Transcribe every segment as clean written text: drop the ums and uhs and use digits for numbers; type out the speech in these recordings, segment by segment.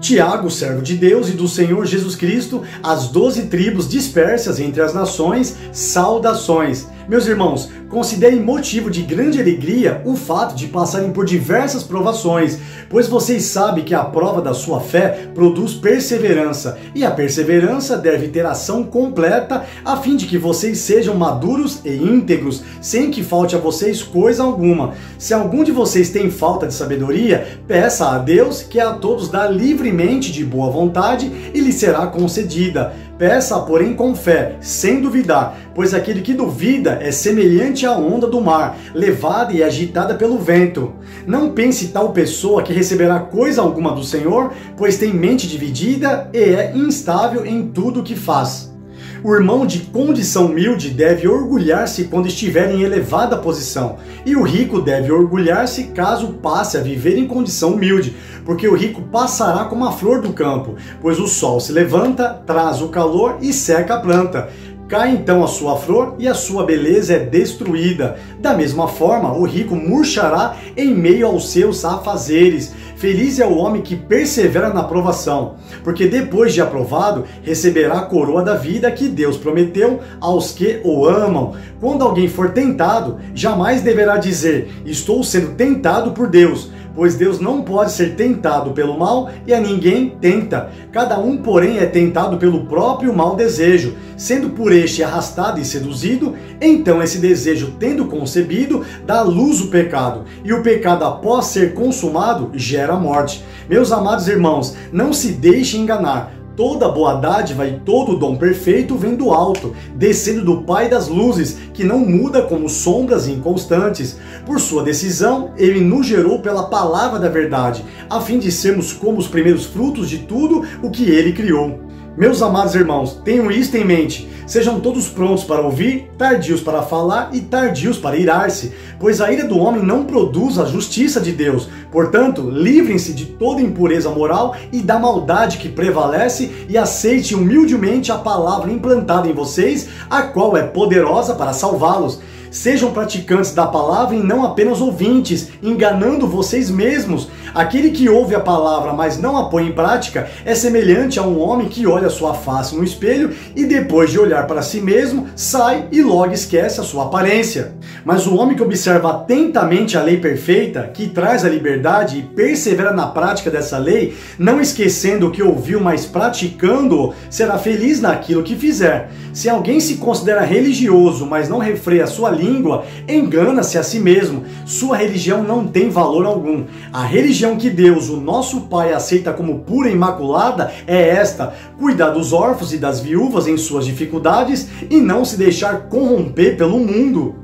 Tiago, servo de Deus e do Senhor Jesus Cristo, às 12 tribos dispersas entre as nações, saudações. Meus irmãos, considerem motivo de grande alegria o fato de passarem por diversas provações, pois vocês sabem que a prova da sua fé produz perseverança, e a perseverança deve ter ação completa, a fim de que vocês sejam maduros e íntegros, sem que falte a vocês coisa alguma. Se algum de vocês tem falta de sabedoria, peça a Deus, que a todos dá livremente de boa vontade, e lhe será concedida. Peça, porém, com fé, sem duvidar, pois aquele que duvida é semelhante à onda do mar, levada e agitada pelo vento. Não pense tal pessoa que receberá coisa alguma do Senhor, pois tem mente dividida e é instável em tudo o que faz. O irmão de condição humilde deve orgulhar-se quando estiver em elevada posição, e o rico deve orgulhar-se caso passe a viver em condição humilde, porque o rico passará como a flor do campo, pois o sol se levanta, traz o calor e seca a planta. Cai então a sua flor e a sua beleza é destruída. Da mesma forma, o rico murchará em meio aos seus afazeres. Feliz é o homem que persevera na provação, porque depois de aprovado, receberá a coroa da vida que Deus prometeu aos que o amam. Quando alguém for tentado, jamais deverá dizer: estou sendo tentado por Deus, pois Deus não pode ser tentado pelo mal e a ninguém tenta. Cada um, porém, é tentado pelo próprio mau desejo, sendo por este arrastado e seduzido. Então esse desejo, tendo concebido, dá à luz o pecado, e o pecado, após ser consumado, gera a morte. Meus amados irmãos, não se deixem enganar. Toda boa dádiva e todo dom perfeito vem do alto, descendo do Pai das luzes, que não muda como sombras inconstantes. Por sua decisão, ele nos gerou pela palavra da verdade, a fim de sermos como os primeiros frutos de tudo o que ele criou. Meus amados irmãos, tenham isto em mente: sejam todos prontos para ouvir, tardios para falar e tardios para irar-se, pois a ira do homem não produz a justiça de Deus. Portanto, livrem-se de toda impureza moral e da maldade que prevalece, e aceitem humildemente a palavra implantada em vocês, a qual é poderosa para salvá-los. Sejam praticantes da palavra e não apenas ouvintes, enganando vocês mesmos. Aquele que ouve a palavra, mas não a põe em prática, é semelhante a um homem que olha sua face no espelho e depois de olhar para si mesmo, sai e logo esquece a sua aparência. Mas o homem que observa atentamente a lei perfeita, que traz a liberdade e persevera na prática dessa lei, não esquecendo o que ouviu, mas praticando-o, será feliz naquilo que fizer. Se alguém se considera religioso, mas não refreia a sua língua, engana-se a si mesmo. Sua religião não tem valor algum. A religião que Deus, o nosso Pai, aceita como pura e imaculada é esta: cuidar dos órfãos e das viúvas em suas dificuldades e não se deixar corromper pelo mundo.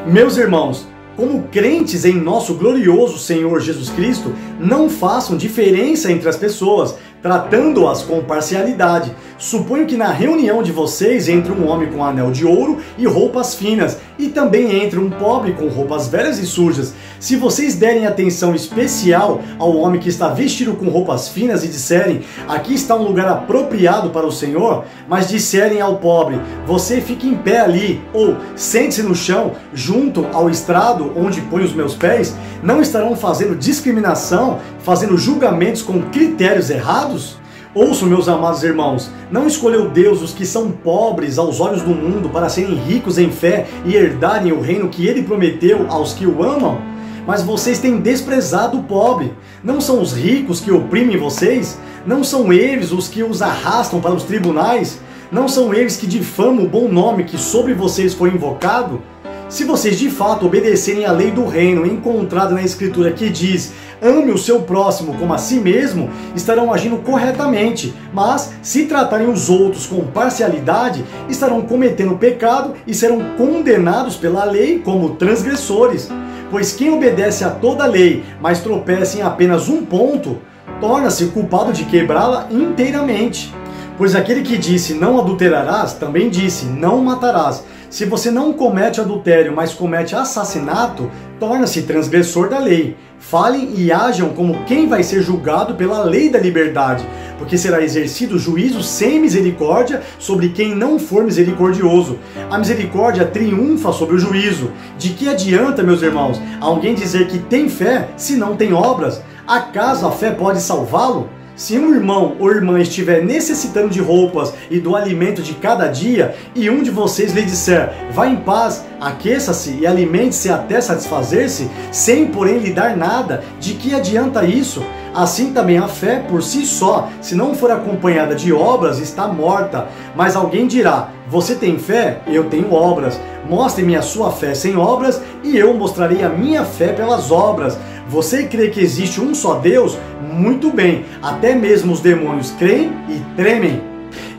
Meus irmãos, como crentes em nosso glorioso Senhor Jesus Cristo, não façam diferença entre as pessoas, tratando-as com parcialidade. Suponho que na reunião de vocês entre um homem com anel de ouro e roupas finas, e também entre um pobre com roupas velhas e sujas. Se vocês derem atenção especial ao homem que está vestido com roupas finas e disserem: aqui está um lugar apropriado para o Senhor, mas disserem ao pobre: você fica em pé ali, ou sente-se no chão, junto ao estrado onde põe os meus pés, não estarão fazendo discriminação, fazendo julgamentos com critérios errados? Ouçam, meus amados irmãos, não escolheu Deus os que são pobres aos olhos do mundo para serem ricos em fé e herdarem o reino que ele prometeu aos que o amam? Mas vocês têm desprezado o pobre. Não são os ricos que oprimem vocês? Não são eles os que os arrastam para os tribunais? Não são eles que difamam o bom nome que sobre vocês foi invocado? Se vocês de fato obedecerem à lei do reino encontrada na Escritura, que diz: ame o seu próximo como a si mesmo, estarão agindo corretamente. Mas se tratarem os outros com parcialidade, estarão cometendo pecado e serão condenados pela lei como transgressores. Pois quem obedece a toda a lei, mas tropeça em apenas um ponto, torna-se culpado de quebrá-la inteiramente. Pois aquele que disse: não adulterarás, também disse: não matarás. Se você não comete adultério, mas comete assassinato, torna-se transgressor da lei. Falem e ajam como quem vai ser julgado pela lei da liberdade, porque será exercido juízo sem misericórdia sobre quem não for misericordioso. A misericórdia triunfa sobre o juízo. De que adianta, meus irmãos, alguém dizer que tem fé se não tem obras? Acaso a fé pode salvá-lo? Se um irmão ou irmã estiver necessitando de roupas e do alimento de cada dia, e um de vocês lhe disser, vá em paz, aqueça-se e alimente-se até satisfazer-se, sem porém lhe dar nada, de que adianta isso? Assim também a fé por si só, se não for acompanhada de obras, está morta. Mas alguém dirá, você tem fé? Eu tenho obras. Mostre-me a sua fé sem obras, e eu mostrarei a minha fé pelas obras. Você crê que existe um só Deus? Muito bem, até mesmo os demônios creem e tremem.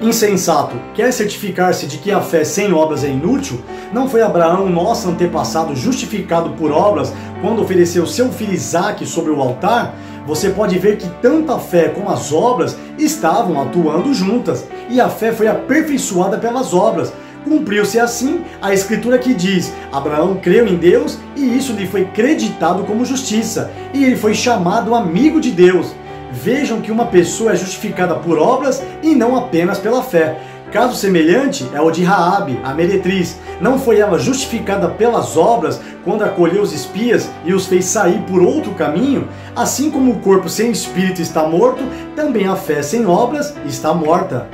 Insensato, quer certificar-se de que a fé sem obras é inútil? Não foi Abraão, nosso antepassado, justificado por obras quando ofereceu seu filho Isaque sobre o altar? Você pode ver que tanto a fé como as obras estavam atuando juntas, e a fé foi aperfeiçoada pelas obras. Cumpriu-se assim a escritura que diz, Abraão creu em Deus e isso lhe foi creditado como justiça, e ele foi chamado amigo de Deus. Vejam que uma pessoa é justificada por obras e não apenas pela fé. Caso semelhante é o de Raabe, a meretriz. Não foi ela justificada pelas obras quando acolheu os espias e os fez sair por outro caminho? Assim como o corpo sem espírito está morto, também a fé sem obras está morta.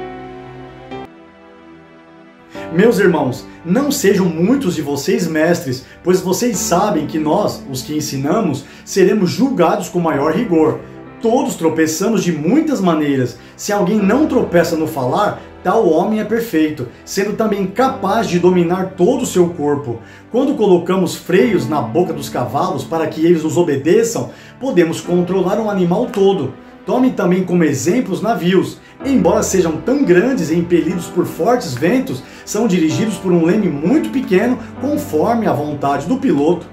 Meus irmãos, não sejam muitos de vocês mestres, pois vocês sabem que nós, os que ensinamos, seremos julgados com maior rigor. Todos tropeçamos de muitas maneiras. Se alguém não tropeça no falar, tal homem é perfeito, sendo também capaz de dominar todo o seu corpo. Quando colocamos freios na boca dos cavalos para que eles nos obedeçam, podemos controlar um animal todo. Tome também como exemplo os navios. Embora sejam tão grandes e impelidos por fortes ventos, são dirigidos por um leme muito pequeno, conforme a vontade do piloto.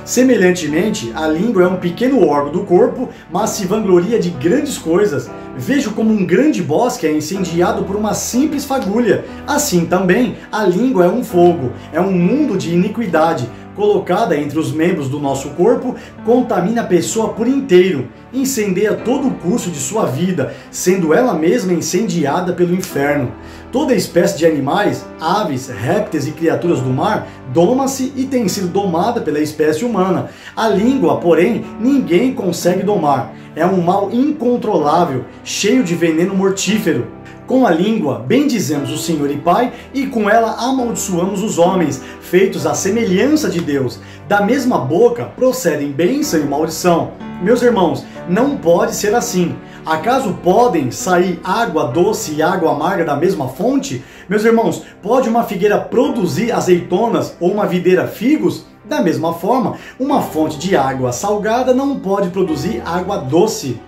Semelhantemente, a língua é um pequeno órgão do corpo, mas se vangloria de grandes coisas. Vejo como um grande bosque é incendiado por uma simples fagulha. Assim também, a língua é um fogo, é um mundo de iniquidade. Colocada entre os membros do nosso corpo, contamina a pessoa por inteiro, incendeia todo o curso de sua vida, sendo ela mesma incendiada pelo inferno. Toda espécie de animais, aves, répteis e criaturas do mar doma-se e tem sido domada pela espécie humana. A língua, porém, ninguém consegue domar. É um mal incontrolável, cheio de veneno mortífero. Com a língua bendizemos o Senhor e Pai, e com ela amaldiçoamos os homens, feitos à semelhança de Deus. Da mesma boca procedem bênção e maldição. Meus irmãos, não pode ser assim. Acaso podem sair água doce e água amarga da mesma fonte? Meus irmãos, pode uma figueira produzir azeitonas ou uma videira figos? Da mesma forma, uma fonte de água salgada não pode produzir água doce.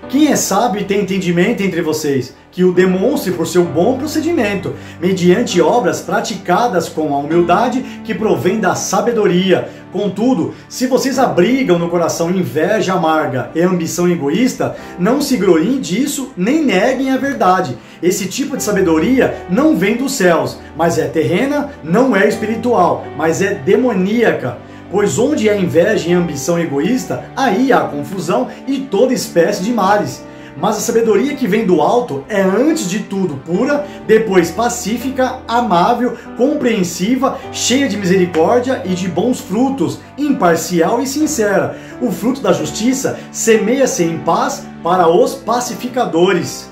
Quem é sábio e tem entendimento entre vocês, que o demonstre por seu bom procedimento, mediante obras praticadas com a humildade que provém da sabedoria. Contudo, se vocês abrigam no coração inveja amarga e ambição egoísta, não se gloriem disso, nem neguem a verdade. Esse tipo de sabedoria não vem dos céus, mas é terrena, não é espiritual, mas é demoníaca. Pois onde há inveja e ambição egoísta, aí há confusão e toda espécie de males. Mas a sabedoria que vem do alto é antes de tudo pura, depois pacífica, amável, compreensiva, cheia de misericórdia e de bons frutos, imparcial e sincera. O fruto da justiça semeia-se em paz para os pacificadores.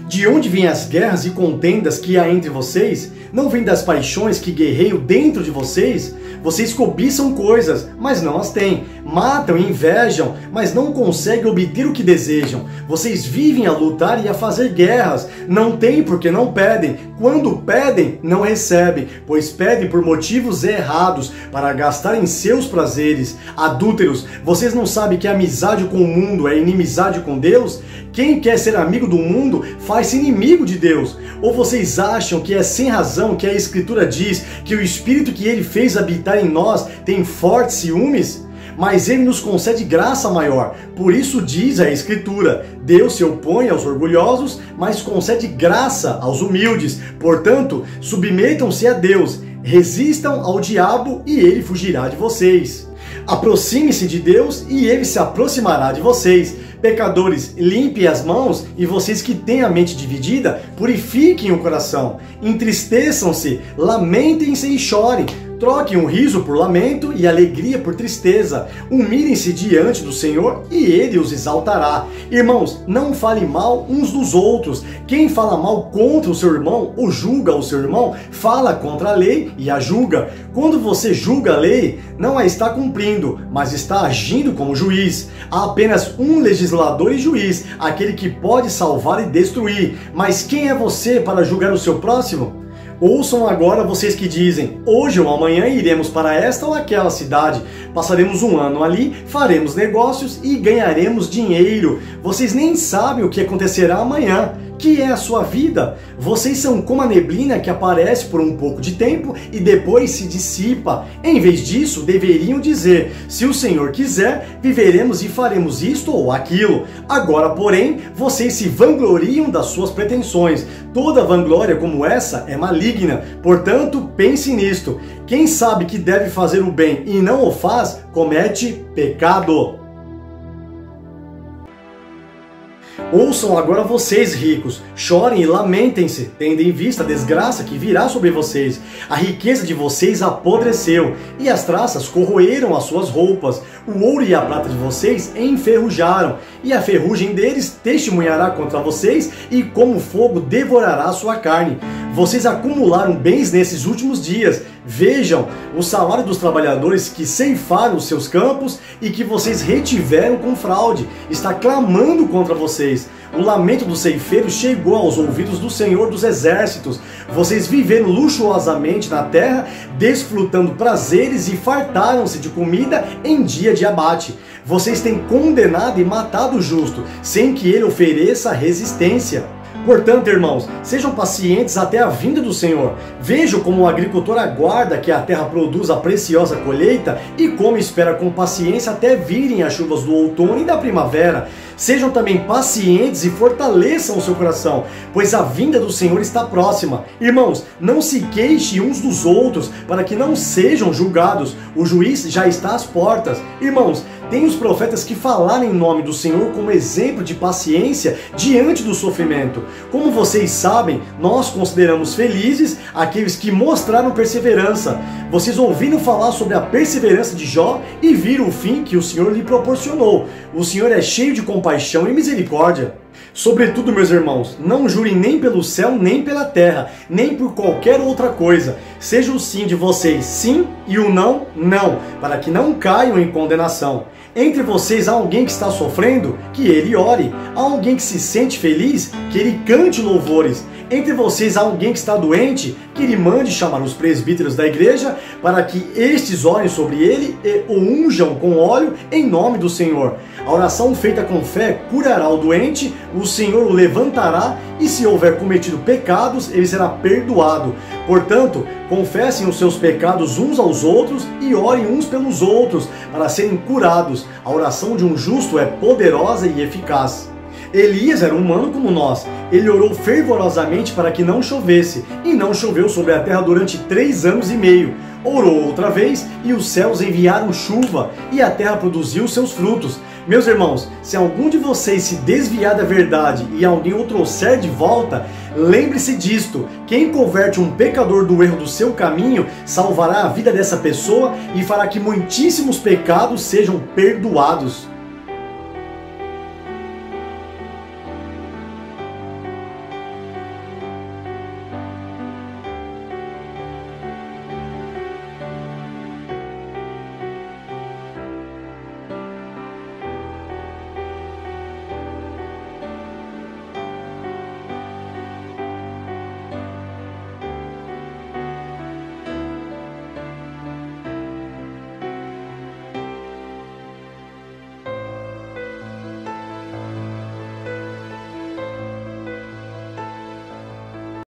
De onde vêm as guerras e contendas que há entre vocês? Não vêm das paixões que guerreiam dentro de vocês? Vocês cobiçam coisas, mas não as têm. Matam e invejam, mas não conseguem obter o que desejam. Vocês vivem a lutar e a fazer guerras. Não têm porque não pedem. Quando pedem, não recebem, pois pedem por motivos errados, para gastar em seus prazeres. Adúlteros, vocês não sabem que a amizade com o mundo é inimizade com Deus? Quem quer ser amigo do mundo faz-se inimigo de Deus. Ou vocês acham que é sem razão que a Escritura diz que o Espírito que Ele fez habitar em nós tem fortes ciúmes? mas Ele nos concede graça maior. Por isso diz a Escritura: Deus se opõe aos orgulhosos, mas concede graça aos humildes. Portanto, submetam-se a Deus, resistam ao diabo e ele fugirá de vocês. Aproxime-se de Deus e ele se aproximará de vocês. Pecadores, limpem as mãos, e vocês que têm a mente dividida, purifiquem o coração. Entristeçam-se, lamentem-se e chorem. Troquem o riso por lamento e alegria por tristeza. Humilhem-se diante do Senhor e Ele os exaltará. Irmãos, não falem mal uns dos outros. Quem fala mal contra o seu irmão ou julga o seu irmão, fala contra a lei e a julga. Quando você julga a lei, não a está cumprindo, mas está agindo como juiz. Há apenas um legislador e juiz, aquele que pode salvar e destruir. Mas quem é você para julgar o seu próximo? Ouçam agora vocês que dizem: hoje ou amanhã iremos para esta ou aquela cidade, passaremos um ano ali, faremos negócios e ganharemos dinheiro. Vocês nem sabem o que acontecerá amanhã. Que é a sua vida? Vocês são como a neblina que aparece por um pouco de tempo e depois se dissipa. Em vez disso, deveriam dizer: se o Senhor quiser, viveremos e faremos isto ou aquilo. Agora, porém, vocês se vangloriam das suas pretensões. Toda vanglória como essa é maligna. Portanto, pense nisto: quem sabe que deve fazer o bem e não o faz, comete pecado. Ouçam agora vocês ricos, chorem e lamentem-se, tendo em vista a desgraça que virá sobre vocês. A riqueza de vocês apodreceu, e as traças corroeram as suas roupas. O ouro e a prata de vocês enferrujaram, e a ferrugem deles testemunhará contra vocês, e como fogo devorará a sua carne. Vocês acumularam bens nesses últimos dias. Vejam o salário dos trabalhadores que ceifaram os seus campos e que vocês retiveram com fraude. Está clamando contra vocês. O lamento do ceifeiro chegou aos ouvidos do Senhor dos Exércitos. Vocês viveram luxuosamente na terra, desfrutando prazeres e fartaram-se de comida em dia de abate. Vocês têm condenado e matado o justo, sem que ele ofereça resistência. Portanto, irmãos, sejam pacientes até a vinda do Senhor. Vejam como o agricultor aguarda que a terra produza a preciosa colheita e como espera com paciência até virem as chuvas do outono e da primavera. Sejam também pacientes e fortaleçam o seu coração, pois a vinda do Senhor está próxima. Irmãos, não se queixem uns dos outros para que não sejam julgados. O juiz já está às portas. Irmãos, tem os profetas que falaram em nome do Senhor como exemplo de paciência diante do sofrimento. Como vocês sabem, nós consideramos felizes aqueles que mostraram perseverança. Vocês ouviram falar sobre a perseverança de Jó e viram o fim que o Senhor lhe proporcionou. O Senhor é cheio de compaixão e misericórdia. Sobretudo, meus irmãos, não jurem nem pelo céu, nem pela terra, nem por qualquer outra coisa. Seja o sim de vocês sim e o não, não, para que não caiam em condenação. Entre vocês há alguém que está sofrendo? Que ele ore. Há alguém que se sente feliz? Que ele cante louvores. Entre vocês há alguém que está doente? Que ele mande chamar os presbíteros da igreja para que estes orem sobre ele e o unjam com óleo em nome do Senhor. A oração feita com fé curará o doente, o Senhor o levantará e se houver cometido pecados, ele será perdoado. Portanto, confessem os seus pecados uns aos outros e orem uns pelos outros para serem curados. A oração de um justo é poderosa e eficaz. Elias era humano como nós. Ele orou fervorosamente para que não chovesse, e não choveu sobre a terra durante 3 anos e meio. Orou outra vez, e os céus enviaram chuva, e a terra produziu seus frutos. Meus irmãos, se algum de vocês se desviar da verdade e alguém o trouxer de volta, lembre-se disto: quem converte um pecador do erro do seu caminho, salvará a vida dessa pessoa e fará que muitíssimos pecados sejam perdoados.